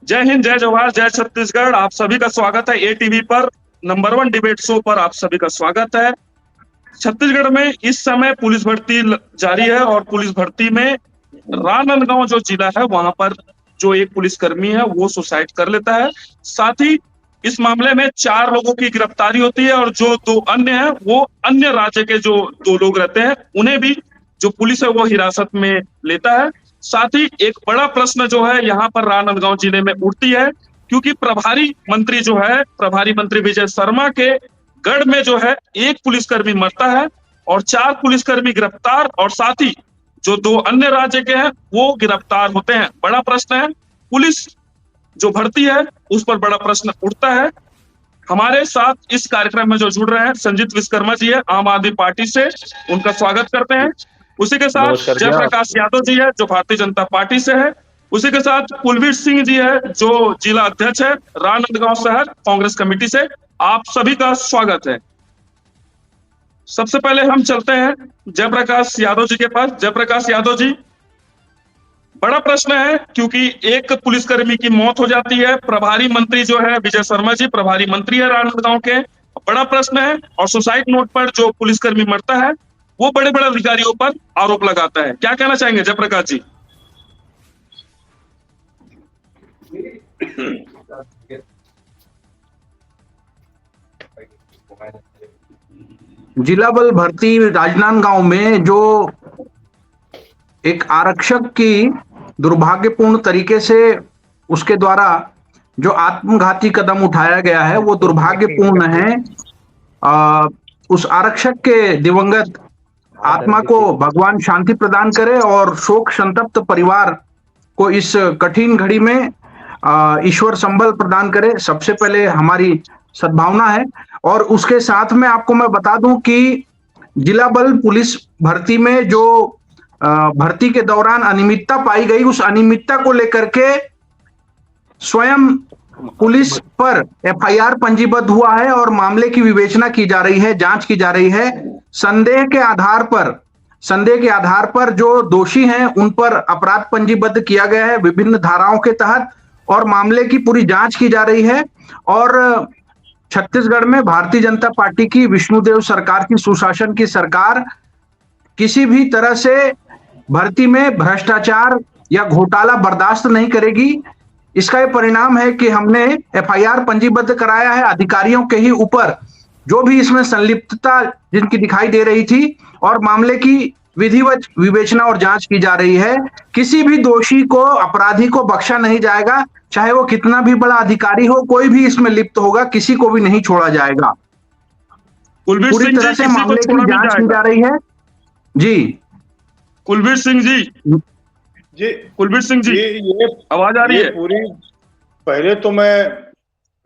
जय हिंद, जय जवाहर, जय छत्तीसगढ़। आप सभी का स्वागत है एटीवी पर, नंबर 1 डिबेट शो पर आप सभी का स्वागत है। छत्तीसगढ़ में इस समय पुलिस भर्ती जारी है और पुलिस भर्ती में राजनांदगांव जो जिला है वहां पर जो एक पुलिसकर्मी है वो सुसाइड कर लेता है। साथ ही इस मामले में 4 लोगों की गिरफ्तारी होती है और जो 2 अन्य हैं वो अन्य राज्य के जो 2 लोग रहते हैं उन्हें भी जो पुलिस है वो हिरासत में लेता है। साथ ही एक बड़ा प्रश्न जो है यहाँ पर राजनांदगांव जिले में उठती है, क्योंकि प्रभारी मंत्री विजय शर्मा के गढ़ में जो है एक पुलिसकर्मी मरता है और 4 पुलिसकर्मी गिरफ्तार और साथ ही जो 2 अन्य राज्य के हैं वो गिरफ्तार होते हैं। बड़ा प्रश्न है, पुलिस जो भर्ती है उस पर बड़ा प्रश्न उठता है। हमारे साथ इस कार्यक्रम में जो जुड़ रहे हैं संजीत विश्वकर्मा जी है आम आदमी पार्टी से, उनका स्वागत करते हैं। उसी के साथ नमस्कार जी। जयप्रकाश यादव जी है जो भारतीय जनता पार्टी से है। उसी के साथ कुलवीर सिंह जी है जो जिला अध्यक्ष है राजनांदगांव शहर कांग्रेस कमेटी से। आप सभी का स्वागत है। सबसे पहले हम चलते हैं जयप्रकाश यादव जी के पास। जयप्रकाश यादव जी, बड़ा प्रश्न है क्योंकि एक पुलिसकर्मी की मौत हो जाती है। प्रभारी मंत्री जो है विजय शर्मा जी प्रभारी मंत्री है राजनांदगांव के, बड़ा प्रश्न है। और सुसाइड नोट पर जो पुलिसकर्मी मरता है वो बड़े बड़े अधिकारियों पर आरोप लगाता है। क्या कहना चाहेंगे जयप्रकाश जी? जिला बल भर्ती राजनांदगांव में जो एक आरक्षक की दुर्भाग्यपूर्ण तरीके से उसके द्वारा जो आत्मघाती कदम उठाया गया है वो दुर्भाग्यपूर्ण है। उस आरक्षक के दिवंगत आत्मा को भगवान शांति प्रदान करे और शोक संतप्त परिवार को इस कठिन घड़ी में ईश्वर संबल प्रदान करे, सबसे पहले हमारी सद्भावना है। और उसके साथ में आपको मैं बता दूं कि जिला बल पुलिस भर्ती में जो भर्ती के दौरान अनियमितता पाई गई, उस अनियमितता को लेकर के स्वयं पुलिस पर एफआईआर पंजीबद्ध हुआ है और मामले की विवेचना की जा रही है, जांच की जा रही है। संदेह के आधार पर जो दोषी हैं उन पर अपराध पंजीबद्ध किया गया है विभिन्न धाराओं के तहत और मामले की पूरी जांच की जा रही है। और छत्तीसगढ़ में भारतीय जनता पार्टी की विष्णुदेव सरकार की सुशासन की सरकार किसी भी तरह से भर्ती में भ्रष्टाचार या घोटाला बर्दाश्त नहीं करेगी। इसका ये परिणाम है कि हमने एफआईआर पंजीबद्ध कराया है अधिकारियों के ही ऊपर जो भी इसमें संलिप्तता जिनकी दिखाई दे रही थी और मामले की विधिवत विवेचना और जांच की जा रही है। किसी भी दोषी को, अपराधी को बख्शा नहीं जाएगा, चाहे वो कितना भी बड़ा अधिकारी हो, कोई भी इसमें लिप्त होगा, किसी को भी नहीं छोड़ा जाएगा। पूरी तरह से मामले की जांच की जा रही है। जी कुलवीर सिंह जी, जी कुलवीर सिंह जी, ये आवाज आ रही है? पूरी पहले तो मैं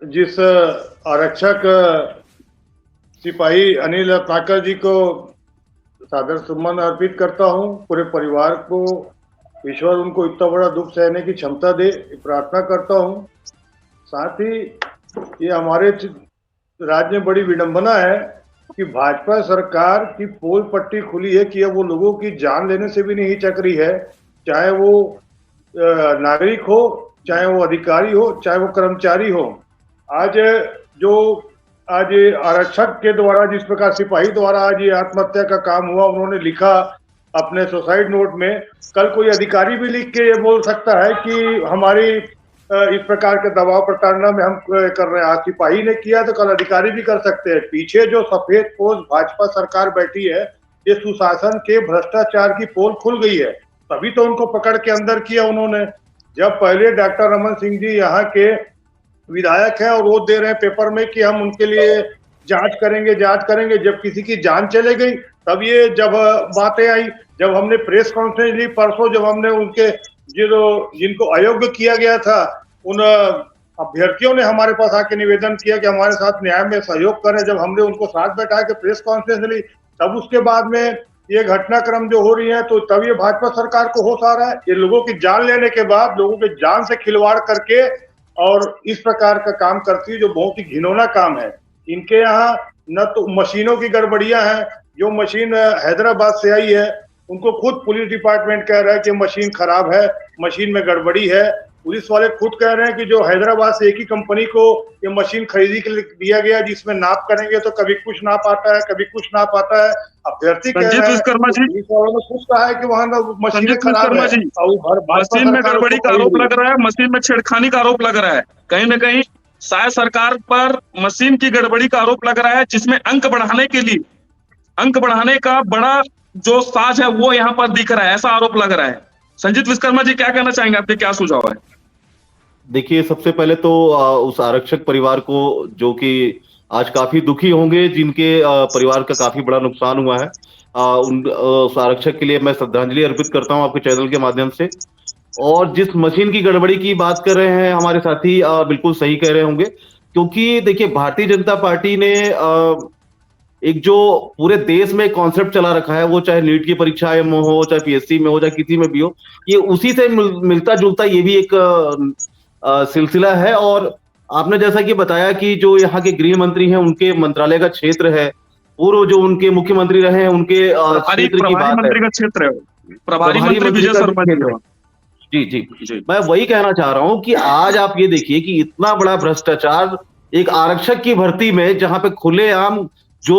जिस आरक्षक सिपाही अनिल रत्नाकर जी को सादर सुमन अर्पित करता हूं, पूरे परिवार को ईश्वर उनको इतना बड़ा दुख सहने की क्षमता दे, प्रार्थना करता हूं। साथ ही ये हमारे राज्य में बड़ी विडंबना है कि भाजपा सरकार की पोल पट्टी खुली है कि अब वो लोगों की जान लेने से भी नहीं हिचक रही है, चाहे वो नागरिक हो, चाहे वो अधिकारी हो, चाहे वो कर्मचारी हो। आज आरक्षक के द्वारा जिस प्रकार सिपाही द्वारा आज ये आत्महत्या का काम हुआ, उन्होंने लिखा अपने सुसाइड नोट में, कल कोई अधिकारी भी लिख के ये बोल सकता है कि हमारी इस प्रकार के दबाव प्रताड़ना में हम कर रहे हैं। आज सिपाही ने किया तो कल अधिकारी भी कर सकते हैं। पीछे जो सफेद पोल भाजपा सरकार बैठी है, ये सुशासन के भ्रष्टाचार की पोल खुल गई है, तभी तो उनको पकड़ के अंदर किया उन्होंने। जब पहले डॉक्टर रमन सिंह जी यहाँ के विधायक हैं और वो दे रहे हैं पेपर में कि हम उनके लिए जांच करेंगे, जब किसी की जान चले गई तब ये जब बातें आई, जब हमने प्रेस कॉन्फ्रेंस ली परसों, जब हमने उनके जिनको अयोग्य किया गया था उन अभ्यर्थियों ने हमारे पास आके निवेदन किया कि हमारे साथ न्याय में सहयोग करें, जब हमने उनको साथ बैठा के प्रेस कॉन्फ्रेंस ली, तब उसके बाद में ये घटनाक्रम जो हो रही है तो तब ये भाजपा सरकार को होश आ रहा है। ये लोगों की जान लेने के बाद लोगों के जान से खिलवाड़ करके और इस प्रकार का काम करती है जो बहुत ही घिनौना काम है। इनके यहाँ न तो मशीनों की गड़बड़ियां हैं, जो मशीन हैदराबाद से आई है उनको खुद पुलिस डिपार्टमेंट कह रहा है कि मशीन खराब है, मशीन में गड़बड़ी है। पुलिस वाले खुद कह रहे हैं कि जो हैदराबाद से एक ही कंपनी को ये मशीन खरीदी के लिए दिया गया, जिसमें नाप करेंगे तो कभी कुछ नाप आता है, कभी कुछ नाप आता है। अभ्यर्थी कह रहे हैं, पुलिस वालों ने खुद कहा है कि वहां मशीनें खराब है। मशीन में गड़बड़ी का आरोप लग रहा है, मशीन में छेड़खानी का आरोप लग रहा है। कहीं ना कहीं शायद सरकार पर मशीन की गड़बड़ी का आरोप लग रहा है, जिसमें अंक बढ़ाने का बड़ा जो साज है वो यहाँ पर दिख रहा है, ऐसा आरोप लग रहा है। संजीत विश्वकर्मा जी, क्या कहना चाहेंगे? आपके क्या सुझाव है? देखिए, सबसे पहले तो उस आरक्षक परिवार को, जो कि आज काफी दुखी होंगे, जिनके परिवार का काफी बड़ा नुकसान हुआ है, उस आरक्षक के लिए मैं श्रद्धांजलि अर्पित करता हूं आपके चैनल के माध्यम से। और जिस मशीन की गड़बड़ी की बात कर रहे हैं हमारे साथी, बिल्कुल सही कह रहे होंगे, क्योंकि देखिए भारतीय जनता पार्टी ने एक जो पूरे देश में कॉन्सेप्ट चला रखा है, वो चाहे नीट की परीक्षा में हो, चाहे पीएससी में हो, चाहे किसी में भी हो, ये उसी से मिलता जुलता ये भी एक सिलसिला है। और आपने जैसा कि बताया कि जो यहाँ के गृह मंत्री हैं, उनके मंत्रालय का क्षेत्र है, पूर्व जो उनके मुख्यमंत्री रहे हैं उनके क्षेत्र की बात है, का क्षेत्र है, प्रभारी मंत्री विजय शर्मा जी जी। मैं वही कहना चाह रहा हूं कि आज आप ये देखिए कि इतना बड़ा भ्रष्टाचार एक आरक्षक की भर्ती में, जहां पे खुलेआम जो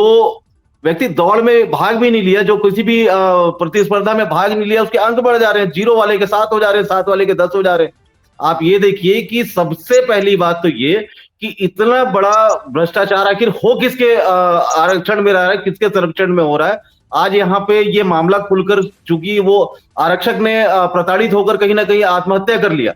व्यक्ति दौड़ में भाग भी नहीं लिया, जो किसी भी प्रतिस्पर्धा में भाग नहीं लिया, उसके अंक बढ़ जा रहे हैं, 0 वाले के 7 हो जा रहे हैं, 7 वाले के 10 हो जा रहे हैं। आप ये देखिए कि सबसे पहली बात तो ये कि इतना बड़ा भ्रष्टाचार आखिर हो किसके आरक्षण में रह रहा है, किसके संरक्षण में हो रहा है। आज यहाँ पे ये मामला खुलकर, चूंकि वो आरक्षक ने प्रताड़ित होकर कहीं ना कहीं आत्महत्या कर लिया,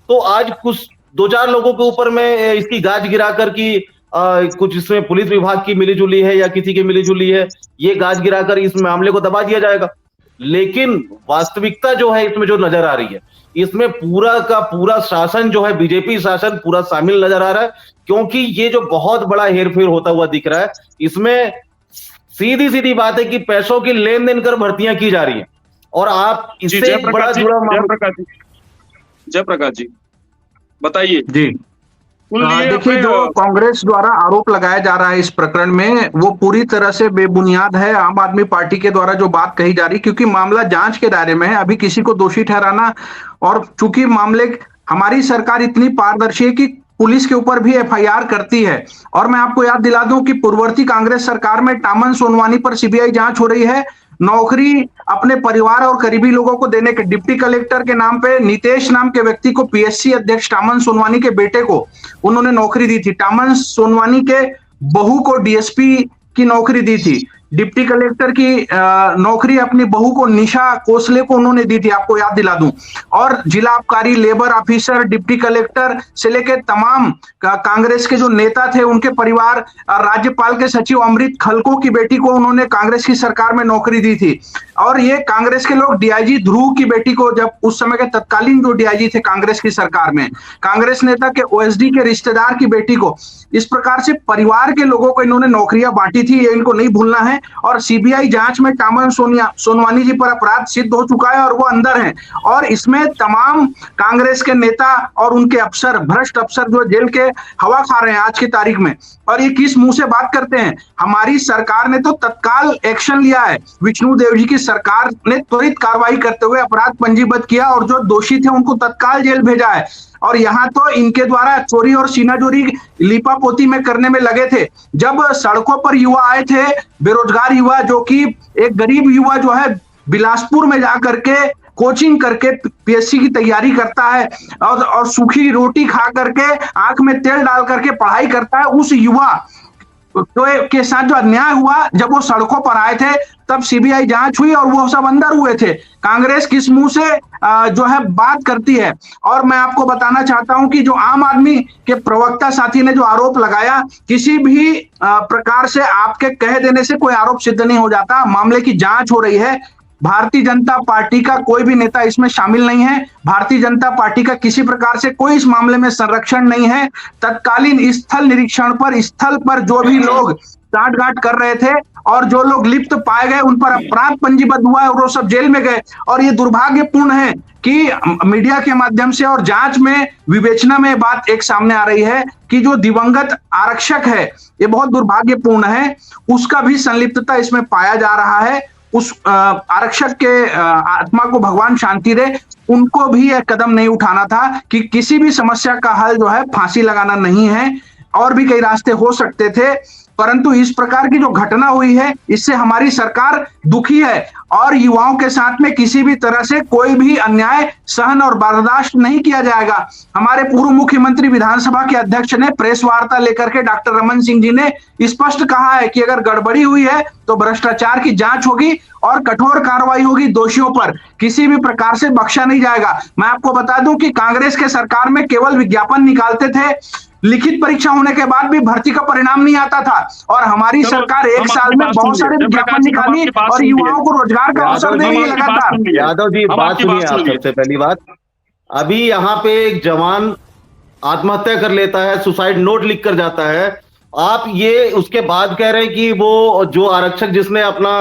तो आज कुछ 2-4 लोगों के ऊपर में इसकी गाज गिराकर कि कुछ इसमें पुलिस विभाग की मिलीजुली है या किसी की मिलीजुली है, ये गाज गिराकर इस मामले को दबा दिया जाएगा। लेकिन वास्तविकता जो है इसमें जो नजर आ रही है, इसमें पूरा का पूरा शासन जो है, बीजेपी शासन पूरा शामिल नजर आ रहा है, क्योंकि ये जो बहुत बड़ा हेरफेर होता हुआ दिख रहा है, इसमें सीधी सीधी बात है कि पैसों की लेन देन कर भर्तियां की जा रही हैं। और आप इससे बड़ा जुड़ा जयप्रकाश जी बताइए जी। देखिए, जो कांग्रेस द्वारा आरोप लगाया जा रहा है इस प्रकरण में, वो पूरी तरह से बेबुनियाद है। आम आदमी पार्टी के द्वारा जो बात कही जा रही, क्योंकि मामला जांच के दायरे में है, अभी किसी को दोषी ठहराना, और चूंकि मामले, हमारी सरकार इतनी पारदर्शी है कि पुलिस के ऊपर भी एफआईआर करती है। और मैं आपको याद दिला दूं कि पूर्ववर्ती कांग्रेस सरकार में टामन सोनवानी पर सीबीआई जांच हो रही है। नौकरी अपने परिवार और करीबी लोगों को देने के, डिप्टी कलेक्टर के नाम पे नितेश नाम के व्यक्ति को, पीएससी अध्यक्ष टामन सोनवानी के बेटे को उन्होंने नौकरी दी थी। टामन सोनवानी के बहू को डीएसपी की नौकरी दी थी। डिप्टी कलेक्टर की नौकरी अपनी बहू को, निशा कोसले को उन्होंने दी थी, आपको याद दिला दूं। और जिला आबकारी, लेबर ऑफिसर, डिप्टी कलेक्टर से लेकर तमाम कांग्रेस के जो नेता थे, उनके परिवार, राज्यपाल के सचिव अमृत खलको की बेटी को उन्होंने कांग्रेस की सरकार में नौकरी दी थी। और ये कांग्रेस के लोग डीआईजी ध्रुव की बेटी को, जब उस समय के तत्कालीन जो डीआईजी थे कांग्रेस की सरकार में, कांग्रेस नेता के ओएसडी के रिश्तेदार की बेटी को, इस प्रकार से परिवार के लोगों को इन्होंने नौकरियां बांटी थी, ये इनको नहीं भूलना है। और सीबीआई जांच में टामन सोनवानी जी पर अपराध सिद्ध हो चुका है और वो अंदर हैं। और इसमें तमाम कांग्रेस के नेता और उनके अफसर, भ्रष्ट अफसर जो जेल के हवा खा रहे हैं आज की तारीख में। और ये किस मुंह से बात करते हैं? हमारी सरकार ने तो तत्काल एक्शन लिया है। विष्णु देव जी की सरकार ने त्वरित कार्रवाई करते हुए अपराध पंजीबद्ध किया और जो दोषी थे उनको तत्काल जेल भेजा है। और यहाँ तो इनके द्वारा चोरी और सीनाजोरी लिपापोती में करने में लगे थे। जब सड़कों पर युवा आए थे, बेरोजगार युवा, जो कि एक गरीब युवा जो है बिलासपुर में जाकर के कोचिंग करके पीएससी की तैयारी करता है और सूखी रोटी खा करके, आंख में तेल डाल करके पढ़ाई करता है, उस युवा तो के साथ जो अन्याय हुआ, जब वो सड़कों पर आए थे तब सीबीआई जांच हुई और वो सब अंदर हुए थे। कांग्रेस किस मुंह से जो है बात करती है? और मैं आपको बताना चाहता हूं कि जो आम आदमी के प्रवक्ता साथी ने जो आरोप लगाया, किसी भी प्रकार से आपके कह देने से कोई आरोप सिद्ध नहीं हो जाता। मामले की जांच हो रही है। भारतीय जनता पार्टी का कोई भी नेता इसमें शामिल नहीं है। भारतीय जनता पार्टी का किसी प्रकार से कोई इस मामले में संरक्षण नहीं है। तत्कालीन स्थल निरीक्षण पर, स्थल पर जो भी लोग साठगांठ कर रहे थे और जो लोग लिप्त पाए गए, उन पर अपराध पंजीबद्ध हुआ है और वो सब जेल में गए। और ये दुर्भाग्यपूर्ण है कि मीडिया के माध्यम से और जांच में, विवेचना में बात एक सामने आ रही है कि जो दिवंगत आरक्षक है, ये बहुत दुर्भाग्यपूर्ण है, उसका भी संलिप्तता इसमें पाया जा रहा है। उस आरक्षक के आत्मा को भगवान शांति दे। उनको भी यह कदम नहीं उठाना था कि किसी भी समस्या का हल जो है फांसी लगाना नहीं है, और भी कई रास्ते हो सकते थे। परंतु इस प्रकार की जो घटना हुई है, इससे हमारी सरकार दुखी है और युवाओं के साथ में किसी भी तरह से कोई भी अन्याय सहन और बर्दाश्त नहीं किया जाएगा। हमारे पूर्व मुख्यमंत्री विधानसभा के अध्यक्ष ने प्रेस वार्ता लेकर के डॉक्टर रमन सिंह जी ने स्पष्ट कहा है कि अगर गड़बड़ी हुई है तो भ्रष्टाचार की जांच होगी और कठोर कार्रवाई होगी, दोषियों पर किसी भी प्रकार से बख्शा नहीं जाएगा। मैं आपको बता दूं कि कांग्रेस के सरकार में केवल विज्ञापन निकालते थे, लिखित परीक्षा होने के बाद भी भर्ती का परिणाम नहीं आता था, और हमारी सरकार एक साल में बहुत सारे विज्ञापन निकाली और युवाओं को रोजगार का अवसर दे रही है लगातार। यादव जी बात सुनिए आप। सबसे पहली बात, अभी यहाँ पे एक जवान आत्महत्या कर लेता है, सुसाइड नोट लिख कर जाता है, आप ये उसके बाद कह रहे हैं कि वो जो आरक्षक जिसने अपना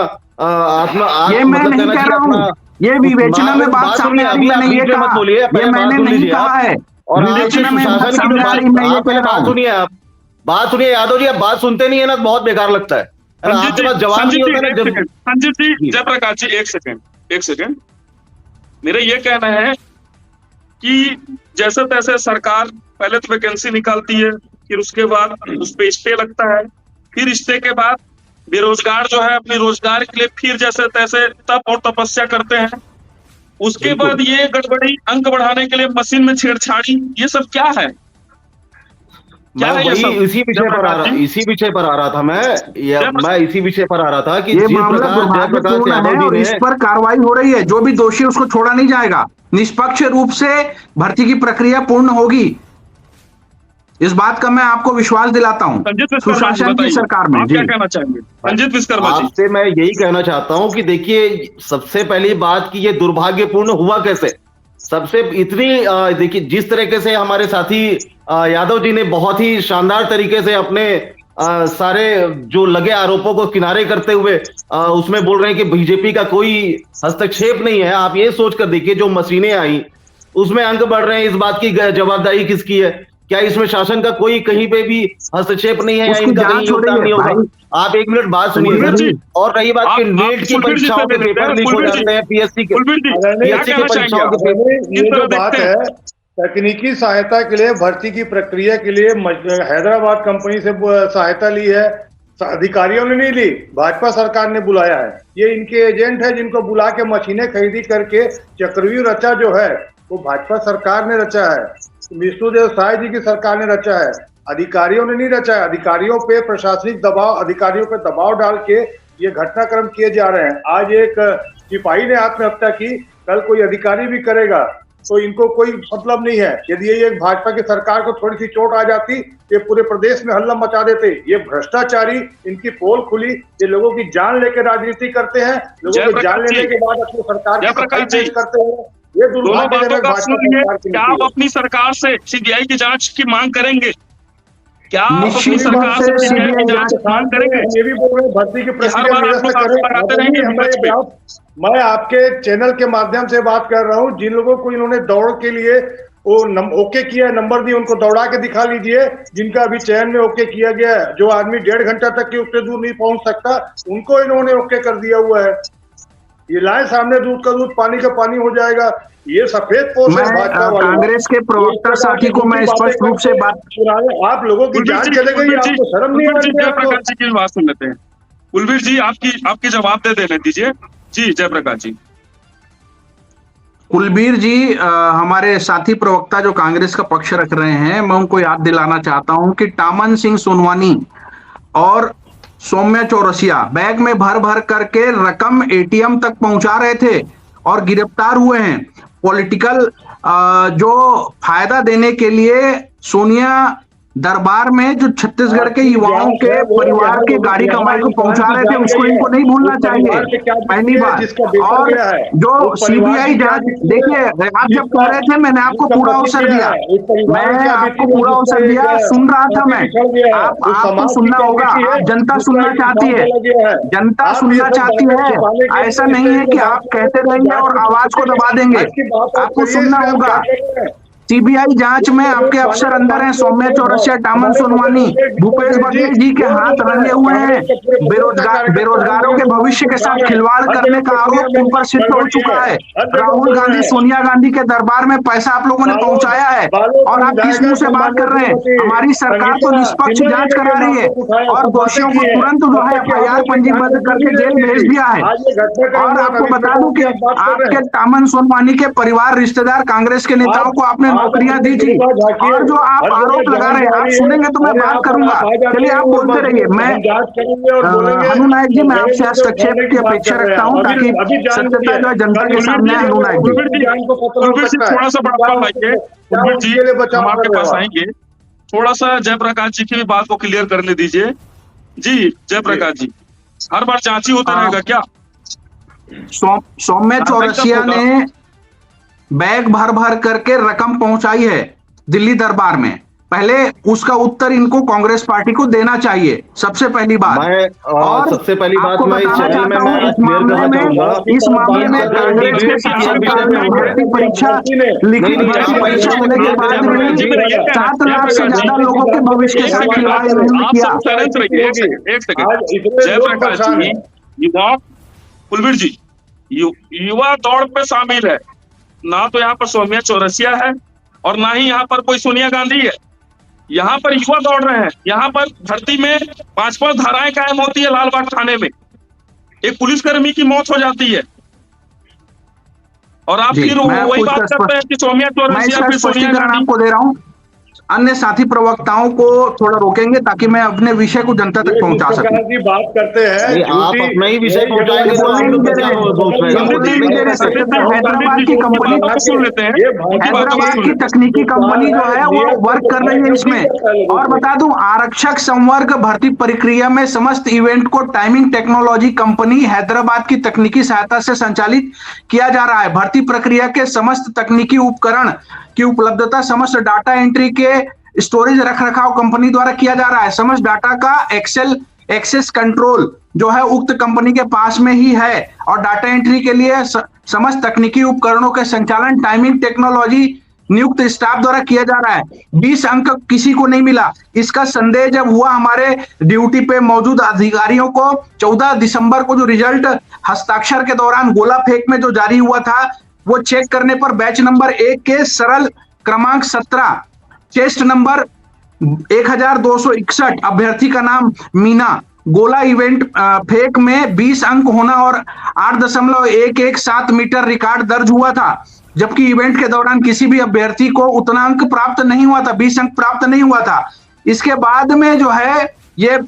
ये मैं नहीं कह रहा हूँ, ये विवेचना में बात सामने आ रही, मैंने ये कहा, ये मैंने नहीं कहा है। और विवेचना में बात सामने आ रही, मैं ये कह रहा हूं। सुनिए आप बात सुनिए यादव जी, आप बात सुनते नहीं है ना, बहुत बेकार लगता है। आपके पास जवाब नहीं होता ना। संजीव जी, जयप्रकाश जी, एक सेकंड, मेरा ये कहना है कि जैसे तैसे सरकार पहले तो वैकेंसी निकालती है, फिर उसके बाद उस पे स्टे लगता है, फिर स्टे के बाद बेरोजगार जो है अपने रोजगार के लिए फिर जैसे तैसे तप और तपस्या करते हैं, उसके बाद ये गड़बड़ी, अंक बढ़ाने के लिए मशीन में छेड़छाड़ी, ये सब क्या है? क्या है ये सब? इसी विषय पर आ रहा था मैं इसी विषय पर आ रहा था कि ये मामला दुर्भाग्यपूर्ण है और इस पर कार्रवाई हो रही है। जो भी दोषी उसको छोड़ा नहीं जाएगा, निष्पक्ष रूप से भर्ती की प्रक्रिया पूर्ण होगी, इस बात का मैं आपको विश्वास दिलाता हूं। सुशासन की सरकार में। आप क्या कहना चाहेंगे संजीत विश्वकर्मा जी? आपसे मैं यही कहना चाहता हूं कि देखिए, सबसे पहली बात कि ये दुर्भाग्यपूर्ण हुआ कैसे। सबसे इतनी देखिए, जिस तरीके से हमारे साथी यादव जी ने बहुत ही शानदार तरीके से अपने सारे जो लगे आरोपों को किनारे करते हुए उसमें बोल रहे हैं कि बीजेपी का कोई हस्तक्षेप नहीं है। आप ये सोचकर देखिए, जो मशीनें आई उसमें अंक बढ़ रहे हैं, इस बात की जवाबदेही किसकी है? क्या इसमें शासन का कोई कहीं पे भी हस्तक्षेप नहीं है या इनका कहीं योगदान नहीं होगा? आप एक मिनट बात सुनिए। और रही बात कि नेट की परीक्षाओं के पेपर लीक हो जाते हैं, पीएससी के परीक्षाओं के पेपर। ये जो बात है तकनीकी सहायता के लिए, भर्ती की प्रक्रिया के लिए हैदराबाद कंपनी से सहायता ली है, अधिकारियों ने नहीं ली, भाजपा सरकार ने बुलाया है। ये इनके एजेंट है जिनको बुला के मशीनें खरीदी करके चक्रव्यूह रचा जो है वो भाजपा सरकार ने रचा है, विष्णुदेव साय जी की सरकार ने रचा है, अधिकारियों ने नहीं रचा है। अधिकारियों पे प्रशासनिक दबाव, अधिकारियों पे दबाव डाल के ये घटनाक्रम किए जा रहे हैं। आज एक सिपाही ने आत्महत्या की, कल कोई अधिकारी भी करेगा, तो इनको कोई मतलब नहीं है। यदि ये भाजपा की सरकार को थोड़ी सी चोट आ जाती, ये पूरे प्रदेश में हल्ला मचा देते। ये भ्रष्टाचारी, इनकी पोल खुली, ये लोगों की जान लेकर राजनीति करते हैं, लोगों की जान लेने के बाद अपनी सरकार की सफाई पेश करते हैं। ये दुर्भाग्यजनक भाजपा। क्या आप अपनी सरकार से सीबीआई की जांच की मांग करेंगे? क्या आप अपनी सरकार से सीबीआई की जांच की मांग करेंगे? ये भी बोल रहे हैं भर्ती की प्रक्रिया। मैं आपके चैनल के माध्यम से बात कर रहा हूं, जिन लोगों को इन्होंने दौड़ के लिए वो ओके किया, नंबर दिए, उनको दौड़ा के दिखा लीजिए। जिनका अभी चयन में ओके किया गया है, जो आदमी 1.5 घंटा तक के उससे दूर नहीं पहुंच सकता, उनको इन्होंने ओके कर दिया हुआ है। ये लाए सामने, दूध का दूध पानी का पानी हो जाएगा। ये सफेद पोश है भाजपा वाले। कांग्रेस के प्रवक्ता साथी को मैं स्पष्ट रूप से बात, आप लोगों की जान चले गई, आपको शर्म नहीं आ रही? जयप्रकाश जी की बात सुन लेते हैं। कुलबीर जी आपकी जवाब दे देने दीजिए। जी जयप्रकाश जी। कुलबीर जी हमारे साथी प्रवक्ता जो कांग्रेस का पक्ष रख रहे हैं, मैं उनको याद दिलाना चाहता हूं कि टामन सिंह सोनवानी और सौम्या चौरसिया बैग में भर भर करके रकम एटीएम तक पहुंचा रहे थे और गिरफ्तार हुए हैं। पॉलिटिकल जो फायदा देने के लिए सोनिया दरबार में जो छत्तीसगढ़ के युवाओं के परिवार के गाड़ी कमाई को पहुंचा रहे थे, उसको इनको नहीं भूलना चाहिए, पहली बात। और जो सीबीआई जांच, देखिए आप जब कह रहे थे मैंने आपको पूरा अवसर दिया, मैं आपको पूरा अवसर दिया, सुन रहा था मैं। आपको सुनना होगा, जनता सुनना चाहती है, जनता सुनना चाहती है। ऐसा नहीं है कि आप कहते रहेंगे और आवाज को दबा देंगे, आपको सुनना होगा। सीबीआई जांच में आपके अफसर अंदर हैं, सौम्या चौरसिया, टामन सोनवानी, भूपेश बघेल जी के हाथ रंगे हुए हैं। बेरोजगारों के भविष्य के साथ खिलवाड़ करने का आरोप उन पर सिद्ध हो चुका है। राहुल गांधी, सोनिया गांधी के दरबार में पैसा आप लोगों ने पहुंचाया है और आप किस मुंह से बात कर रहे हैं? हमारी सरकार तो निष्पक्ष जांच करा रही है और दोषियों को तुरंत जो है एफआईआर पंजीबद्ध करके जेल भेज दिया है। और आपको बता दूं कि आपके टामन सोनवानी के परिवार, रिश्तेदार, कांग्रेस के नेताओं को आपने नौकरियां दी थी। और जो आप आरोप लगा रहे हैं, आप सुनेंगे तो मैं बात करूंगा। चलिए आप बोलते रहिए। मैं हनु नायक जी, मैं आपसे संक्षेप की अपेक्षा रखता हूं ताकि सत्यता जो है जनता के सामने आए। हनु नायक जी, थोड़ा सा बड़ा लाइए, हम आपके पास आएंगे। थोड़ा सा जयप्रकाश जी की भी बात को क्लियर करने दीजिए। जी जयप्रकाश जी, हर बार जांच ही होता रहेगा क्या? सौम्या चौरसिया ने बैग भर भर करके रकम पहुंचाई है दिल्ली दरबार में। पहले उसका उत्तर इनको कांग्रेस पार्टी को देना चाहिए, सबसे पहली बात। और सबसे पहली बात मैं इस चैनल में मैं क्लियर करना चाहूंगा, इस मामले में कांग्रेस के शासनकाल में भर्ती परीक्षा, लिखित भर्ती परीक्षा होने के बाद भी 7 लाख से ज्यादा लोगों के भविष्य के साथ खिलवाड़ इन्होंने किया। जयप्रकाश जी, युवा कुलवीर जी युवा दौड़ पे शामिल है ना, तो यहाँ पर सौम्या चौरसिया है और ना ही यहाँ पर कोई सोनिया गांधी है। यहाँ पर युवा दौड़ रहे हैं। यहाँ पर भर्ती में 5-5 धाराएं कायम होती है। लालबाग थाने में एक पुलिसकर्मी की मौत हो जाती है और आप फिर वही बात करते हैं कि सौम्या चौरसिया फिर सोनिया गांधी। आपको दे रहा हूँ, अन्य साथी प्रवक्ताओं को थोड़ा रोकेंगे ताकि मैं अपने विषय को जनता तक पहुंचा सकूं। जी बात करते हैं, आप अपना ही विषय पहुंचाएंगे तो आप लोग हैदराबाद की कंपनी सुन लेते हैं। हैदराबाद की तकनीकी कंपनी जो है वो वर्क कर रही है इसमें। और बता दूं, आरक्षक संवर्ग भर्ती प्रक्रिया में समस्त इवेंट को टाइमिंग टेक्नोलॉजी कंपनी हैदराबाद की तकनीकी सहायता से संचालित किया जा रहा है। भर्ती प्रक्रिया के समस्त तकनीकी उपकरण की उपलब्धता समस्त डाटा एंट्री के स्टोरेज रख रखाव कंपनी द्वारा किया जा रहा है। समस्त डाटा का एक्सेस कंट्रोल जो है उक्त कंपनी के पास में ही है और डाटा एंट्री के लिए समस्त तकनीकी उपकरणों के संचालन टाइमिंग टेक्नोलॉजी नियुक्त स्टाफ द्वारा किया जा रहा है। 20 अंक किसी को नहीं मिला। इसका संदेह जब हुआ हमारे ड्यूटी पे मौजूद अधिकारियों को 14 दिसंबर को जो रिजल्ट हस्ताक्षर के दौरान गोला फेंक में जो जारी हुआ था, वो चेक करने पर बैच नंबर 1 के सरल क्रमांक 17 टेस्ट नंबर 1261 अभ्यर्थी का नाम मीना, गोला इवेंट फेक में 20 अंक होना और 8.117 मीटर रिकॉर्ड दर्ज हुआ था। जबकि इवेंट के दौरान किसी भी अभ्यर्थी को उतना अंक प्राप्त नहीं हुआ था, 20 अंक प्राप्त नहीं हुआ था। इसके बाद में जो है ये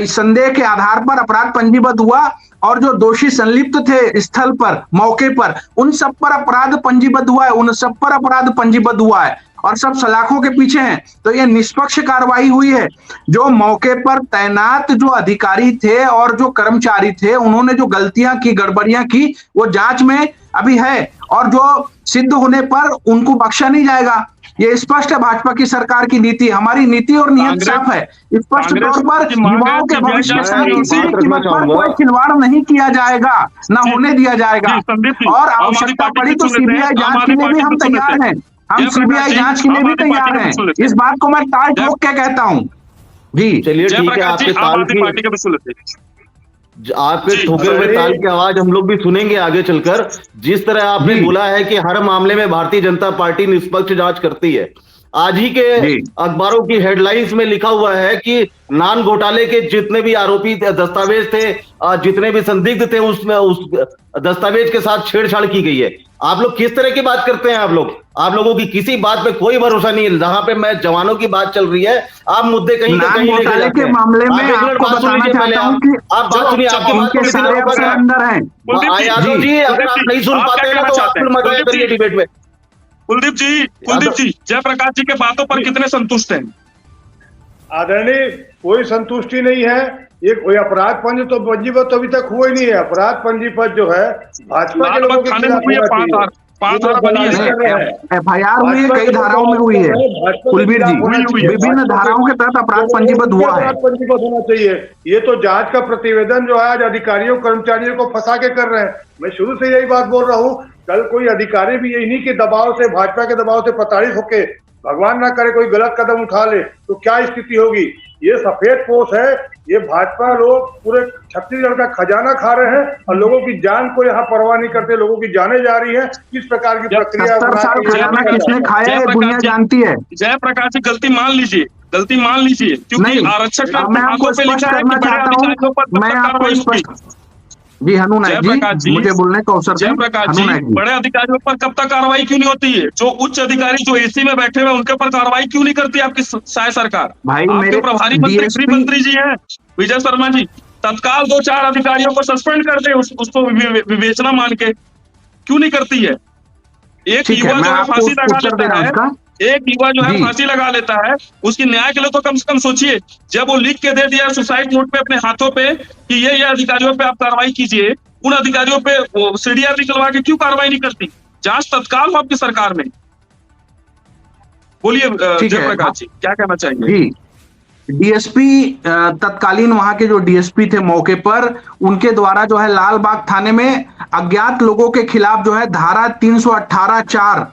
संदेह के आधार पर अपराध पंजीबद्ध हुआ और जो दोषी संलिप्त थे स्थल पर, मौके पर, उन सब पर अपराध पंजीबद्ध हुआ है, उन सब पर अपराध पंजीबद्ध हुआ है और सब सलाखों के पीछे हैं। तो ये निष्पक्ष कार्रवाई हुई है। जो मौके पर तैनात जो अधिकारी थे और जो कर्मचारी थे, उन्होंने जो गलतियां की, गड़बड़ियां की, वो जांच में अभी है और जो सिद्ध होने पर उनको बख्शा नहीं जाएगा। ये स्पष्ट है भाजपा की सरकार की नीति। हमारी नीति और नियत साफ है, स्पष्ट तौर पर युवाओं के भविष्य के साथ किसी भी कीमत पर कोई खिलवाड़ नहीं किया जाएगा, ना होने दिया जाएगा। और आवश्यकता पड़ी तो सीबीआई जांच के लिए भी हम तैयार हैं। हम सीबीआई जांच के लिए भी तैयार हैं। इस बात को मैं ताल ठोक के कहता हूं। जी चलिए ठीक है, आपके ताल की आपके ठोके हुए ताल की आवाज हम लोग भी सुनेंगे आगे चलकर। जिस तरह आपने बोला है कि हर मामले में भारतीय जनता पार्टी निष्पक्ष जांच करती है, आज ही के अखबारों की हेडलाइंस में लिखा हुआ है कि नान घोटाले के जितने भी आरोपी दस्तावेज थे, जितने भी संदिग्ध थे, उसमें उस दस्तावेज के साथ छेड़छाड़ की गई है। आप लोग किस तरह की बात करते हैं? आप लोगों की किसी बात पे कोई भरोसा नहीं है। जहां पे मैं जवानों की बात चल रही है, आप मुद्दे कहीं ना कहीं लेके जाते हैं। मामले में आपको बताना चाहता हूं कि आप बात सुनिए, आपकी बात अंदर है। यादव जी, अगर आप नहीं सुन पाते हैं तो आप फिर मत आया करिए डिबेट में। कुलदीप जी जयप्रकाश जी के बातों पर कितने संतुष्ट हैं? आदरणीय, कोई संतुष्टि नहीं है। ये कोई अपराध पंजीबद्ध तो पंजीबद्ध तो अभी तक हुआ ही नहीं है। अपराध पंजीबद्ध जो है भाजपा के लोगों के खिलाफ एफआईआर हुई है, कई धाराओं में हुई है कुलबीर जी, विभिन्न धाराओं के तहत अपराध पंजीबद्ध हुआ है। पंजीबद्ध होना चाहिए। ये तो जांच का प्रतिवेदन जो है आज अधिकारियों कर्मचारियों को फंसा के कर रहे हैं। मैं शुरू से यही बात बोल रहा हूँ, कल कोई अधिकारी भी इन्हीं के दबाव से, भाजपा के दबाव से प्रताड़ित होकर भगवान ना करे कोई गलत कदम उठा ले तो क्या स्थिति होगी। ये सफेद पोश है, ये भाजपा लोग पूरे छत्तीसगढ़ का खजाना खा रहे हैं और लोगों की जान को यहाँ परवाह नहीं करते, लोगों की जानें जा रही है। किस प्रकार की प्रक्रिया 70 साल खजाना किसने खाया है दुनिया जानती है। जयप्रकाश जी गलती मान लीजिए, गलती मान लीजिए, क्योंकि आरक्षक ने मैं आपको स्पष्ट करना चाहता हूँ, मैं आपको स्पष्ट जी हनु नायक जी मुझे बोलने का अवसर दें। जयप्रकाश जी बड़े अधिकारियों पर कब तक कार्रवाई क्यों नहीं होती है? जो उच्च अधिकारी जो एसी में बैठे हुए उनके पर कार्रवाई क्यों नहीं करती आपकी शायद सरकार? भाई आपके प्रभारी मंत्री गृह मंत्री जी हैं विजय शर्मा जी, तत्काल 2-4 अधिकारियों को सस्पेंड कर दे, उसको विवेचना मान के, क्यों नहीं करती है? एक युवा जो है फांसी लगा लेता है, एक युवा जो है फांसी लगा लेता है, उसकी न्याय के लिए तो कम से कम सोचिए। जब वो लिख के दे दिया सुसाइड नोट पे अपने हाथों पे कि ये अधिकारियों पे आप कार्रवाई कीजिए, उन अधिकारियों पे सीडीआर निकलवा के क्यों कार्रवाई नहीं करती? जांच तत्काल हो आपकी सरकार में। बोलिए जयप्रकाश जी क्या कहना चाहिए? डीएसपी तत्कालीन वहां के जो डीएसपी थे मौके पर, उनके द्वारा जो है लालबाग थाने में अज्ञात लोगों के खिलाफ जो है धारा 318(4),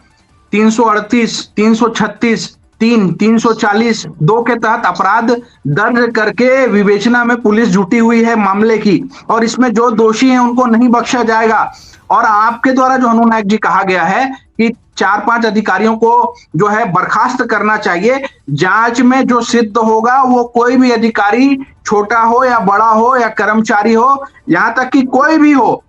338, 336, 3, 340, 2 के तहत अपराध दर्ज करके विवेचना में पुलिस जुटी हुई है मामले की, और इसमें जो दोषी हैं उनको नहीं बख्शा जाएगा। और आपके द्वारा जो हनु नायक जी कहा गया है कि 4-5 अधिकारियों को जो है बर्खास्त करना चाहिए, जांच में जो सिद्ध होगा वो कोई भी अधिकारी छोटा हो या बड़ा हो या कर्मचारी हो, यहां तक कि कोई भी हो,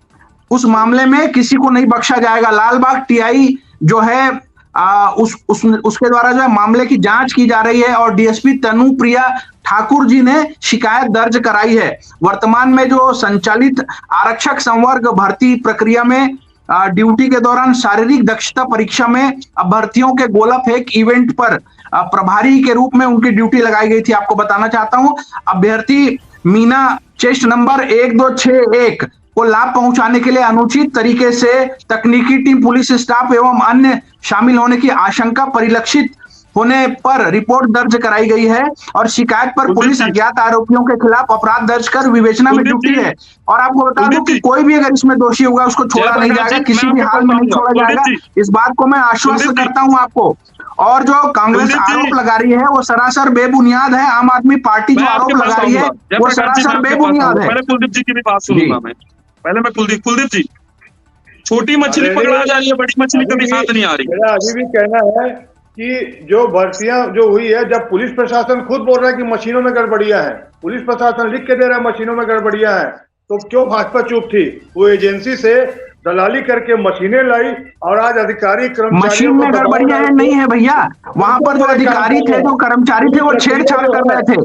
उस मामले में किसी को नहीं बख्शा जाएगा। लालबाग टीआई जो है उसके द्वारा जो है मामले की जांच की जा रही है और डीएसपी तनु प्रिया ठाकुर जी ने शिकायत दर्ज कराई है। वर्तमान में जो संचालित आरक्षक संवर्ग भर्ती प्रक्रिया में ड्यूटी के दौरान शारीरिक दक्षता परीक्षा में अभ्यर्थियों के गोला फेंक इवेंट पर प्रभारी के रूप में उनकी ड्यूटी लगाई गई थी। आपको बताना चाहता हूं, अभ्यर्थी मीना चेस्ट नंबर 1261 को लाभ पहुंचाने के लिए अनुचित तरीके से तकनीकी टीम, पुलिस स्टाफ एवं अन्य शामिल होने की आशंका परिलक्षित होने पर रिपोर्ट दर्ज कराई गई है और शिकायत पर पुलिस अज्ञात आरोपियों के खिलाफ अपराध दर्ज कर विवेचना में जुटी है। और आपको बता दूं कि कोई भी अगर इसमें दोषी होगा उसको छोड़ा नहीं जाएगा, किसी भी हाल में नहीं छोड़ा जाएगा। इस बात को मैं आश्वस्त करता हूं आपको। और जो कांग्रेस आरोप लगा रही है वो सरासर बेबुनियाद है। आम आदमी पार्टी जो आरोप लगा रही है वो सरासर बेबुनियाद है। कुलदीप जी की भी बात सुनूंगा मैं। पहले मैं कुलदीप जी, छोटी मछली पकड़ा जा रही है, बड़ी मछली कभी हाथ नहीं आ रही। मेरा अभी भी कहना है कि जो भर्तियां जो हुई है, जब पुलिस प्रशासन खुद बोल रहा है कि मशीनों में गड़बड़ियां हैं, पुलिस प्रशासन लिख के दे रहा है मशीनों में गड़बड़ियां हैं, तो क्यों भाजपा चुप थी? वो एजेंसी से दलाली करके मशीनें लाई और आज अधिकारी कर्मचारी मशीन में गड़बड़ियां है नहीं है भैया। वहां पर जो अधिकारी थे, जो कर्मचारी थे, वो छेड़छाड़ कर रहे थे।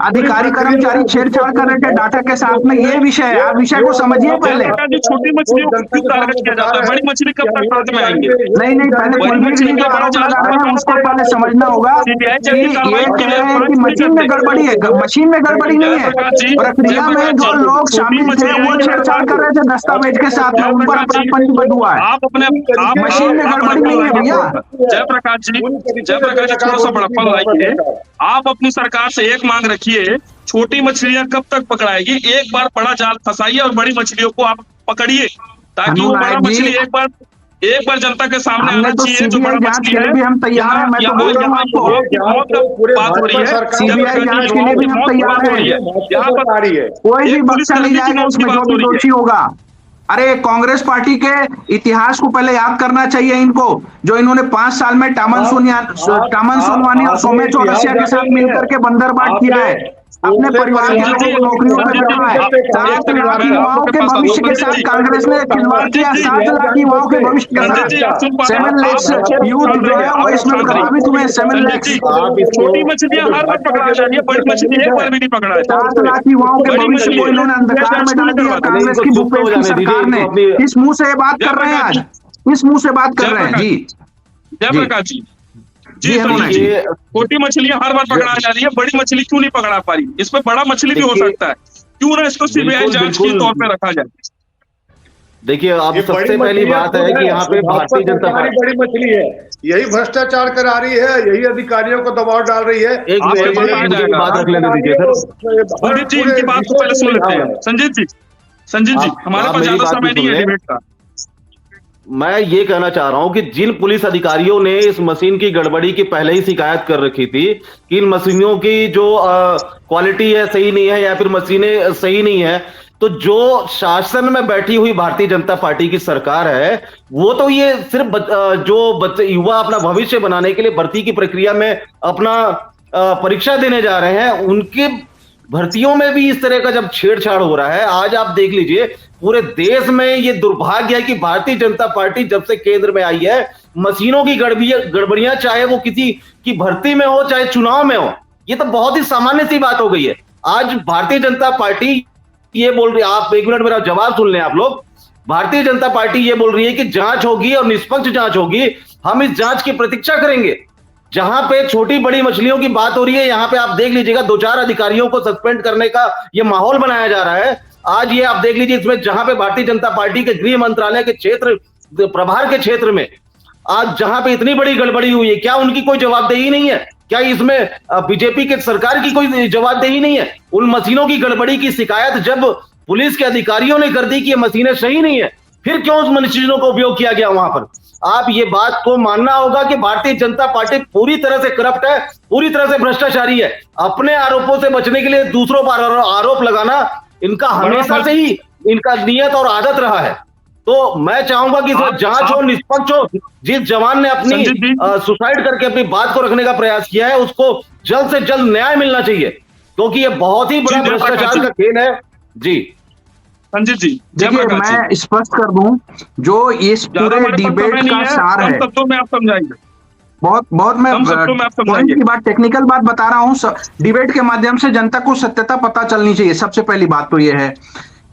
अधिकारी कर्मचारी छेड़छाड़ कर रहे थे डाटा के साथ में। ये विषय है, आप विषय को समझिए पहले। छोटी मछलियों को क्यों टारगेट किया जाता है? बड़ी मछली कब तक हाथ में आएंगे? नहीं, पहले कुलदीप जी जो आरोप लगा रहे हैं उसको पहले समझना होगा कि ये कह रहे हैं कि मशीन में गड़बड़ी है। मशीन में गड़बड़ी नहीं है, प्रक्रिया में जो लोग शामिल थे वो छेड़छाड़ कर रहे थे दस्तावेज के साथ में, उन पर अपराध पंजीबद्ध हुआ है। आप मशीन में गड़बड़ी नहीं है भैया। जयप्रकाश जी थोड़ा सा बड़प्पन लाइए। आप अपनी सरकार से एक मांग रखिए, छोटी मछलियां कब तक पकड़ाएगी? एक बार बड़ा जाल फंसाइए और बड़ी मछलियों को आप पकड़िए, ताकि वो बड़ा मछली एक बार जनता के सामने आना चाहिए। जो बड़ा मछली है, भी हम तैयार हैं। मैं तो बोल रहा हूं आपको, बात हो रही है, सीबीआई जांच के लिए भी हम तैयार हैं। यहाँ पर कोई भी बख्शा नहीं जाएगा उसमें, जो भी दोषी होगा। अरे कांग्रेस पार्टी के इतिहास को पहले याद करना चाहिए इनको, जो इन्होंने 5 साल में टामन सोनवानी और सौम्य चौरसिया के साथ मिलकर के बंदरबाट किया है, अपने परिवार के लोगों को नौकरियों पर रखा है। 7 लाख युवाओं के भविष्य के साथ कांग्रेस ने खिलवाड़ किया। 7 लाख युवाओं के भविष्य के साथ 7 लाख यूथ जो है वो इसमें प्रभावित हुए। 7 लाख छोटी मछलियां हर बार पकड़ा जा रही है, बड़ी मछली एक बार भी नहीं पकड़ा है। 7 लाख युवाओं के भविष्य को इन्होंने अंधकार में डाल दिया कांग्रेस की भूपेश की सरकार ने। किस मुंह से ये बात कर रहे हैं आज? किस मुंह से बात कर रहे हैं? जी जयप्रकाश जी, छोटी मछलियां हर बार पकड़ा जा रही है, बड़ी मछली क्यों नहीं पकड़ा पा रही? इसमें बड़ा मछली भी हो सकता है, क्यों ना इसको सीबीआई जांच के तौर पे रखा जाए? देखिए, अब सबसे पहली बात है कि यहाँ पे भारतीय जनता पार्टी बड़ी मछली है, यही भ्रष्टाचार करा रही है, यही अधिकारियों को दबाव डाल रही है। एक बात रख लेने दीजिए संजीत जी, इनकी बात को पहले सुन लेते हैं। संजीत जी, हमारे पास ज्यादा समय नहीं है डिबेट का। मैं ये कहना चाह रहा हूं कि जिन पुलिस अधिकारियों ने इस मशीन की गड़बड़ी की पहले ही शिकायत कर रखी थी कि इन मशीनों की जो क्वालिटी है सही नहीं है या फिर मशीनें सही नहीं है, तो जो शासन में बैठी हुई भारतीय जनता पार्टी की सरकार है वो तो ये सिर्फ जो बच्चे युवा अपना भविष्य बनाने के लिए भर्ती की प्रक्रिया में अपना परीक्षा देने जा रहे हैं, उनके भर्तियों में भी इस तरह का जब छेड़छाड़ हो रहा है। आज आप देख लीजिए पूरे देश में ये दुर्भाग्य है कि भारतीय जनता पार्टी जब से केंद्र में आई है, मशीनों की गड़बड़ियां चाहे वो किसी की भर्ती में हो चाहे चुनाव में हो, ये तो बहुत ही सामान्य सी बात हो गई है। आज भारतीय जनता पार्टी ये बोल रही है, आप एक मिनट मेरा जवाब सुन लें आप लोग। भारतीय जनता पार्टी ये बोल रही है कि जांच होगी और निष्पक्ष जांच होगी, हम इस जांच की प्रतीक्षा करेंगे। जहां पे छोटी बड़ी मछलियों की बात हो रही है, यहां पे आप देख लीजिएगा 2-4 अधिकारियों को सस्पेंड करने का ये माहौल बनाया जा रहा है। आज ये आप देख लीजिए, इसमें जहां पे भारतीय जनता पार्टी के गृह मंत्रालय के क्षेत्र प्रभार के क्षेत्र में आज जहां पे इतनी बड़ी गड़बड़ी हुई है, क्या उनकी कोई जवाबदेही नहीं है? क्या इसमें बीजेपी के सरकार की कोई जवाबदेही नहीं है? उन मशीनों की गड़बड़ी की शिकायत जब पुलिस के अधिकारियों ने कर दी कि ये मशीनें सही नहीं है, फिर क्यों उस मशीनों का उपयोग किया गया वहां पर? आप ये बात को मानना होगा कि भारतीय जनता पार्टी पूरी तरह से करप्ट है, पूरी तरह से भ्रष्टाचारी है। अपने आरोपों से बचने के लिए दूसरों पर आरोप लगाना इनका हमेशा से ही इनका नियत और आदत रहा है। तो मैं चाहूंगा कि इसमें जांच हो, निष्पक्ष हो। जिस जवान ने अपनी सुसाइड करके अपनी बात को रखने का प्रयास किया है, उसको जल्द से जल्द न्याय मिलना चाहिए, क्योंकि ये बहुत ही बड़ा भ्रष्टाचार का खेल है। जी संजीत जी, देखिए मैं स्पष्ट कर दूं, जो इस पूरे डिबेट का सार है, शब्दों में आप समझाएंगे, बहुत मैं पॉइंट की बात, टेक्निकल बात बता रहा हूं। डिबेट के माध्यम से जनता को सत्यता पता चलनी चाहिए। सबसे पहली बात तो यह है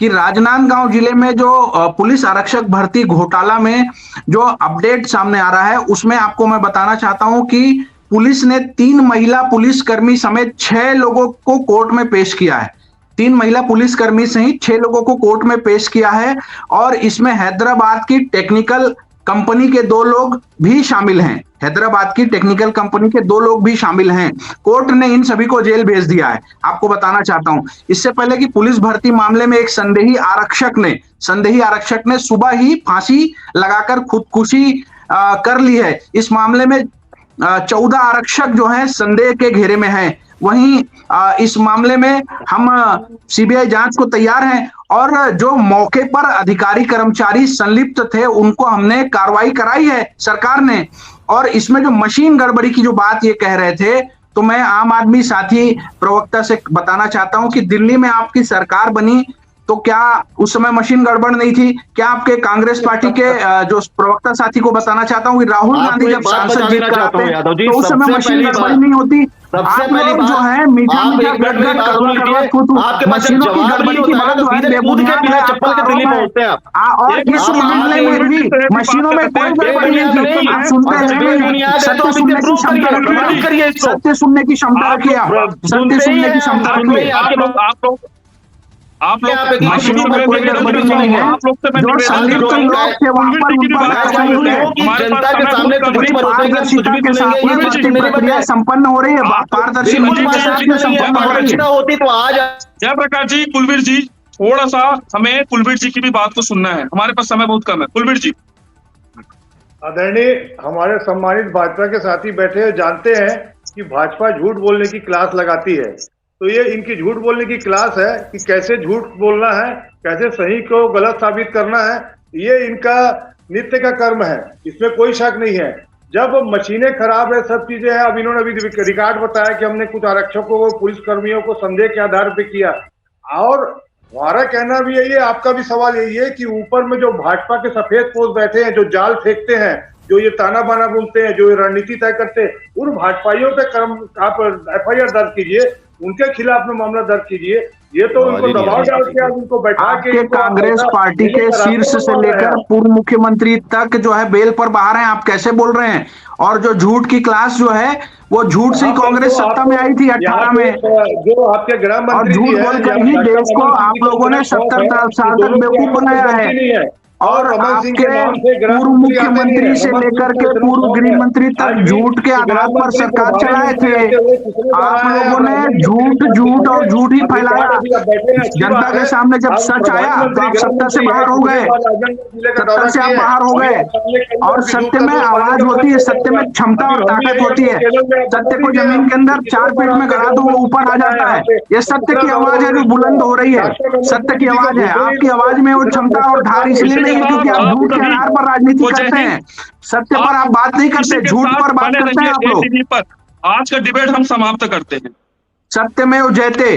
कि राजनांदगांव जिले में जो पुलिस आरक्षक भर्ती घोटाला में जो अपडेट सामने आ रहा है, उसमें आपको मैं बताना चाहता हूं कि पुलिस ने 3 महिला पुलिसकर्मी समेत 6 लोगों को कोर्ट में पेश किया है। 3 महिला पुलिसकर्मी सहित 6 लोगों को कोर्ट में पेश किया है, और इसमें हैदराबाद की टेक्निकल कंपनी के 2 लोग भी शामिल हैं। हैदराबाद की टेक्निकल कंपनी के 2 लोग भी शामिल हैं। कोर्ट ने इन सभी को जेल भेज दिया है। आपको बताना चाहता हूं, इससे पहले कि पुलिस भर्ती मामले में एक संदेही आरक्षक ने सुबह ही फांसी लगाकर खुदकुशी कर ली है। इस मामले में 14 आरक्षक जो हैं संदेह के घेरे में हैं। वहीं इस मामले में हम सीबीआई जांच को तैयार हैं, और जो मौके पर अधिकारी कर्मचारी संलिप्त थे उनको हमने कार्रवाई कराई है सरकार ने। और इसमें जो मशीन गड़बड़ी की जो बात ये कह रहे थे, तो मैं आम आदमी साथी प्रवक्ता से बताना चाहता हूं कि दिल्ली में आपकी सरकार बनी तो क्या उस समय मशीन गड़बड़ नहीं थी? क्या आपके कांग्रेस पार्टी के जो प्रवक्ता साथी को बताना चाहता हूं कि राहुल गांधी जब सांसद जीत कर आते हैं तो उस समय मशीन गड़बड़ नहीं होती? आप लोग जो है मीठा मशीनों की गड़बड़ी की बात जो है बेबुनियाद है, और इस मामले में भी मशीनों में कोई गड़बड़ी नहीं थी। आप सुनते हैं, सत्य सुनने की क्षमता रखिए, सत्य सुनने की क्षमता रखिए, सत्य सुनने की क्षमता रखिए। आप लोग मशीनों में कोई गड़बड़ी नहीं है। जो संलिप्त लोग थे वहां पर उन पर कार्रवाई हुई है। जनता के सामने पारदर्शिता के साथ ये भर्ती प्रक्रिया संपन्न हो रही है, पारदर्शी होती तो आज। जयप्रकाश जी, कुलवीर जी, थोड़ा सा हमें कुलवीर जी की भी बात को सुनना है, हमारे पास समय बहुत कम है। कुलवीर जी। आदरणीय हमारे सम्मानित भाजपा के साथी बैठे हैं, जानते हैं कि भाजपा झूठ बोलने की क्लास लगाती है। तो ये इनकी झूठ बोलने की क्लास है कि कैसे झूठ बोलना है, कैसे सही को गलत साबित करना है। ये इनका नित्य का कर्म है, इसमें कोई शक नहीं है। जब मशीनें खराब है, सब चीजें हैं। अब इन्होंने अभी रिकॉर्ड बताया कि हमने कुछ आरक्षकों को, पुलिस कर्मियों को संदेह के आधार पर किया। और हमारा कहना भी यही है, आपका भी सवाल यही है कि ऊपर में जो भाजपा के सफेद पोस्ट बैठे हैं, जो जाल फेंकते हैं, जो ये ताना बाना बोलते हैं, जो ये रणनीति तय करते हैं, उन भाजपाइयों पे आप FIR दर्ज कीजिए, उनके खिलाफ में मामला दर्ज कीजिए। ये तो उनको दबाव डाल के आप उनको बैठा के कांग्रेस पार्टी के शीर्ष से लेकर पूर्व मुख्यमंत्री तक जो है बेल पर बाहर हैं। आप कैसे बोल रहे हैं? और जो झूठ की क्लास जो है, वो झूठ से ही कांग्रेस सत्ता में आई थी 18 में, जो आपके गृह मंत्री, और झूठ बोलकर ही देश को आप लोगों ने 70 साल तक बेवकूफ बनाया है। और रमन सिंह के आपके नाम से गृह पूर्व मंत्री आते नहीं मुख्यमंत्री है। से रमन सिंह लेकर को के इतना पूर्व शौक गृह है। मंत्री आज तक भी झूठ के आधार गृह पर मंत्री सरकार प्रभारी चलाए मंत्री थे। रहते हुए कितने बार आप आए हैं, लोगों अब ने राजनांदगांव झूठ में झूठ और गए। झूठ ही अब फैलाया। अभी आप बैठे हैं, अच्छी जनता बात के है। सामने जब आप सच प्रभारी आया तो मंत्री आप गृह सत्ता से मंत्री है, बाहर हो कितने गए, बार राजनांदगांव जिले का सत्ता दौरा से आप किए हैं। बाहर हो अभी गए। आप सामने कई और बार विद्युत सत्य का में दूध, पानी आवाज का होती है, खर्च सत्य में होगा। क्षमता अभी और हम भी ताकत यही होती अपने है। चैनल में आप बता सत्य को दीजिए, जमीन के अंदर कितने 4 बार फीट में आपका गड़ा गृह दो वो मंत्री ऊपर आ आया है जाता यहाँ है। पे, ये और सत्य कितना की दौड़ आवाज है जो उन्होंने बुलंद किया। हो रही है। डॉक्टर रमन सत्य सिंह की जी को आवाज है। दूसरे ही आपकी आवाज में वो इतना क्षमता और धार भ्रष्टाचार, इसलिए इसी के नहीं है क्योंकि साथ आप आप झूठ के सभी आधार पर राजनीति को जय करते हिंद। हैं। सत्य पर आप बात नहीं इसी करते, के झूठ साथ पर बात बने करते हैं रहिए आप ए लोग। टीवी पर। आज का डिबेट हम समाप्त करते हैं। सत्यमेव जयते।